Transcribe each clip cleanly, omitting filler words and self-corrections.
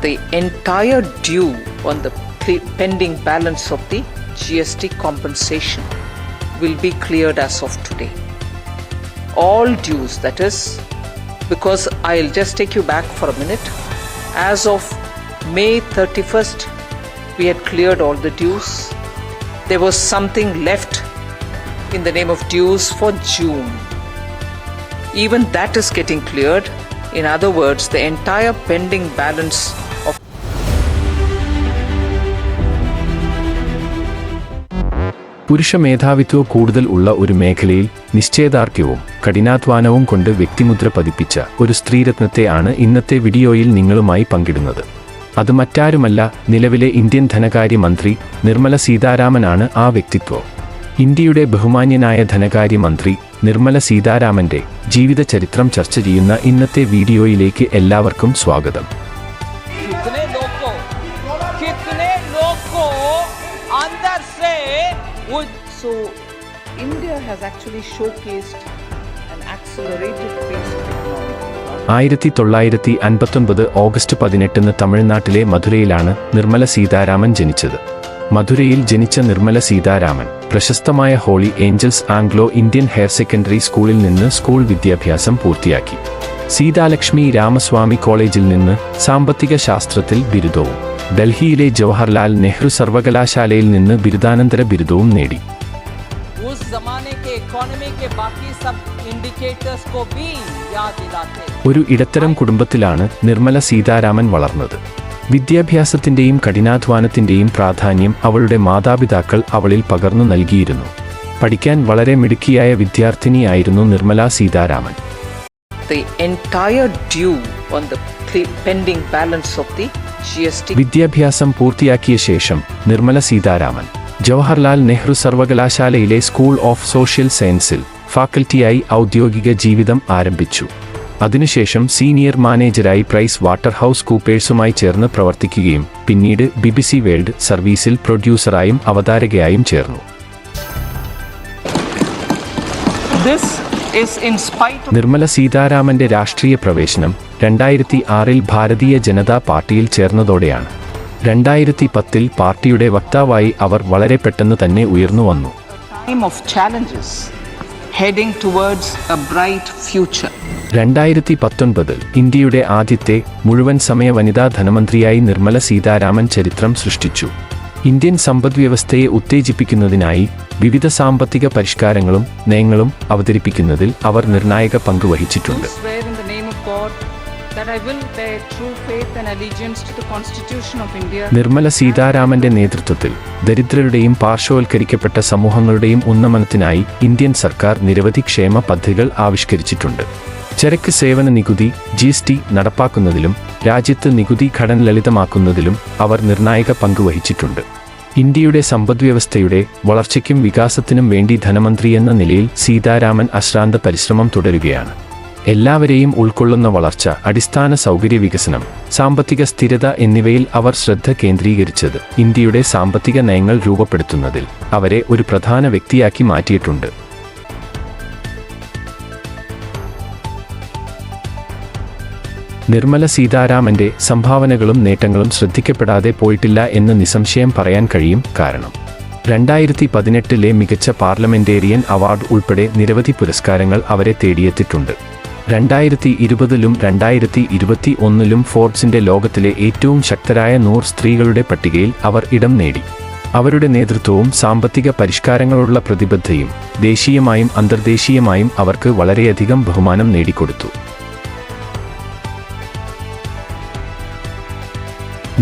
the entire due on the pending balance of the GST compensation will be cleared as of today. All dues, that is, because I'll just take you back for a minute. As of May 31st, we had cleared all the dues. There was something left in the name of dues for June. Even that is getting cleared. In other words, the entire pending balance of പുരുഷ മേധാവിത്വം കൂടുതൽ ഉള്ള ഒരു മേഖലയിൽ നിശ്ചയദാർഢ്യവും കഠിനാധ്വാനവും കൊണ്ട് വ്യക്തിമുദ്ര പതിപ്പിച്ച ഒരു സ്ത്രീരത്നത്തെ ആണ് ഇന്നത്തെ വീഡിയോയിൽ നിങ്ങളുമായി പങ്കിടുന്നത്. അത് മറ്റാരുമല്ല, നിലവിലെ ഇന്ത്യൻ ധനകാര്യമന്ത്രി നിർമ്മല സീതാരാമനാണ് ആ വ്യക്തിത്വം. ഇന്ത്യയുടെ ബഹുമാന്യനായ ധനകാര്യമന്ത്രി നിർമ്മല സീതാരാമന്റെ ജീവിത ചരിത്രം ചർച്ച ചെയ്യുന്ന ഇന്നത്തെ വീഡിയോയിലേക്ക് എല്ലാവർക്കും സ്വാഗതം. So, India has actually showcased an accelerated pace of economic growth. 1959 August 18 തമിഴ്നാട്ടിലെ മധുരയിലാണ് നിർമ്മല സീതാരാമൻ ജനിച്ചത്. മധുരയിൽ ജനിച്ച നിർമ്മല സീതാരാമൻ പ്രശസ്തമായ Holy Angels Anglo Indian higher secondary സ്കൂളിൽ നിന്ന് സ്കൂൾ വിദ്യാഭ്യാസം പൂർത്തിയാക്കി. സീതാലക്ഷ്മി രാമസ്വാമി കോളേജിൽ നിന്ന് സാമ്പത്തിക ശാസ്ത്രത്തിൽ ബിരുദവും ഡൽഹിയിലെ ജവഹർലാൽ നെഹ്റു സർവകലാശാലയിൽ നിന്ന് ബിരുദാനന്തര ബിരുദവും നേടി. ഒരു ഇടത്തരം കുടുംബത്തിലാണ് നിർമ്മല സീതാരാമൻ വളർന്നത്. വിദ്യാഭ്യാസത്തിന്റെയും കഠിനാധ്വാനത്തിന്റെയും പ്രാധാന്യം അവളുടെ മാതാപിതാക്കൾ അവളിൽ പകർന്നു നൽകിയിരുന്നു. പഠിക്കാൻ വളരെ മിടുക്കിയായ വിദ്യാർത്ഥിനിയായിരുന്നു നിർമ്മല സീതാരാമൻ. വിദ്യാഭ്യാസം പൂർത്തിയാക്കിയ ശേഷം നിർമ്മല സീതാരാമൻ ജവഹർലാൽ നെഹ്റു സർവകലാശാലയിലെ സ്കൂൾ ഓഫ് സോഷ്യൽ സയൻസിൽ ഫാക്കൽറ്റിയായി ഔദ്യോഗിക ജീവിതം ആരംഭിച്ചു. അതിനുശേഷം സീനിയർ മാനേജരായി പ്രൈസ് വാട്ടർ ഹൗസ് കൂപ്പേഴ്സുമായി ചേർന്ന് പ്രവർത്തിക്കുകയും പിന്നീട് BBC വേൾഡ് സർവീസിൽ പ്രൊഡ്യൂസറായും അവതാരകയായും ചേർന്നു. നിർമ്മല സീതാരാമന്റെ രാഷ്ട്രീയ പ്രവേശനം 2006 ഭാരതീയ ജനതാ പാർട്ടിയിൽ ചേർന്നതോടെയാണ്. 2010 പാർട്ടിയുടെ വക്താവായി അവർ വളരെ പെട്ടെന്ന് തന്നെ ഉയർന്നു വന്നു. Heading towards a bright future. 2019 ഇന്ത്യയുടെ ആദ്യത്തെ മുഴുവൻ സമയ വനിതാ ധനമന്ത്രിയായി നിർമ്മല സീതാരാമൻ ചരിത്രം സൃഷ്ടിച്ചു. ഇന്ത്യൻ സമ്പദ്വ്യവസ്ഥയെ ഉത്തേജിപ്പിക്കുന്നതിനായി വിവിധ സാമ്പത്തിക പരിഷ്കാരങ്ങളും നയങ്ങളും അവതരിപ്പിക്കുന്നതിൽ അവർ നിർണായക പങ്ക് വഹിച്ചിട്ടുണ്ട്. നിർമ്മല സീതാരാമന്റെ നേതൃത്വത്തിൽ ദരിദ്രരുടെയും പാർശ്വവൽക്കരിക്കപ്പെട്ട സമൂഹങ്ങളുടെയും ഉന്നമനത്തിനായി ഇന്ത്യൻ സർക്കാർ നിരവധി ക്ഷേമ പദ്ധതികൾ ആവിഷ്കരിച്ചിട്ടുണ്ട്. ചരക്ക് സേവന നികുതി GST നടപ്പാക്കുന്നതിലും രാജ്യത്ത് നികുതി ഘടന ലളിതമാക്കുന്നതിലും അവർ നിർണായക പങ്ക് വഹിച്ചിട്ടുണ്ട്. ഇന്ത്യയുടെ സമ്പദ്വ്യവസ്ഥയുടെ വളർച്ചയ്ക്കും വികാസത്തിനും വേണ്ടി ധനമന്ത്രിയെന്ന നിലയിൽ സീതാരാമൻ അശ്രാന്ത പരിശ്രമം തുടരുകയാണ്. എല്ലാവരെയും ഉൾക്കൊള്ളുന്ന വളർച്ച, അടിസ്ഥാന സൗകര്യ വികസനം, സാമ്പത്തിക സ്ഥിരത എന്നിവയിൽ അവർ ശ്രദ്ധ കേന്ദ്രീകരിച്ചത് ഇന്ത്യയുടെ സാമ്പത്തിക നയങ്ങൾ രൂപപ്പെടുത്തുന്നതിൽ അവരെ ഒരു പ്രധാന വ്യക്തിയാക്കി മാറ്റിയിട്ടുണ്ട്. നിർമ്മല സീതാരാമന്റെ സംഭാവനകളും നേട്ടങ്ങളും ശ്രദ്ധിക്കപ്പെടാതെ പോയിട്ടില്ല എന്ന് നിസ്സംശയം പറയാൻ കഴിയും. കാരണം 2018 മികച്ച പാർലമെന്റേറിയൻ അവാർഡ് ഉൾപ്പെടെ നിരവധി പുരസ്കാരങ്ങൾ അവരെ തേടിയെത്തിയിട്ടുണ്ട്. 2020 2021 ഫോർബ്സിന്റെ ലോകത്തിലെ ഏറ്റവും ശക്തരായ 100 സ്ത്രീകളുടെ പട്ടികയിൽ അവർ ഇടം നേടി. അവരുടെ നേതൃത്വവും സാമ്പത്തിക പരിഷ്കാരങ്ങളുള്ള പ്രതിബദ്ധതയും ദേശീയമായും അന്തർദേശീയമായും അവർക്ക് വളരെയധികം ബഹുമാനം നേടിക്കൊടുത്തു.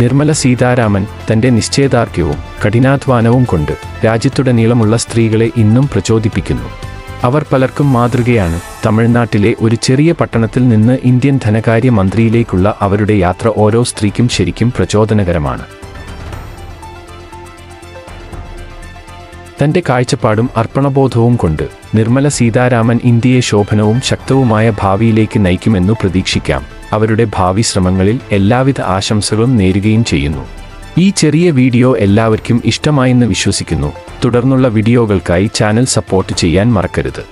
നിർമ്മല സീതാരാമൻ തന്റെ നിശ്ചയദാർഢ്യവും കഠിനാധ്വാനവും കൊണ്ട് രാജ്യത്തുടനീളമുള്ള സ്ത്രീകളെ ഇന്നും പ്രചോദിപ്പിക്കുന്നു. അവർ പലർക്കും മാതൃകയാണ്. തമിഴ്നാട്ടിലെ ഒരു ചെറിയ പട്ടണത്തിൽ നിന്ന് ഇന്ത്യൻ ധനകാര്യ മന്ത്രിയിലേക്കുള്ള അവരുടെ യാത്ര ഓരോ സ്ത്രീക്കും ശരിക്കും പ്രചോദനകരമാണ്. തന്റെ കാഴ്ചപ്പാടും അർപ്പണബോധവും കൊണ്ട് നിർമ്മല സീതാരാമൻ ഇന്ത്യയെ ശോഭനവും ശക്തവുമായ ഭാവിയിലേക്ക് നയിക്കുമെന്നു പ്രതീക്ഷിക്കാം. അവരുടെ ഭാവി ശ്രമങ്ങളിൽ എല്ലാവിധ ആശംസകളും നേരുകയും ചെയ്യുന്നു. ഈ ചെറിയ വീഡിയോ എല്ലാവർക്കും ഇഷ്ടമായെന്ന് വിശ്വസിക്കുന്നു. തുടർന്നുള്ള വീഡിയോകൾക്കായി ചാനൽ സപ്പോർട്ട് ചെയ്യാൻ മറക്കരുത്.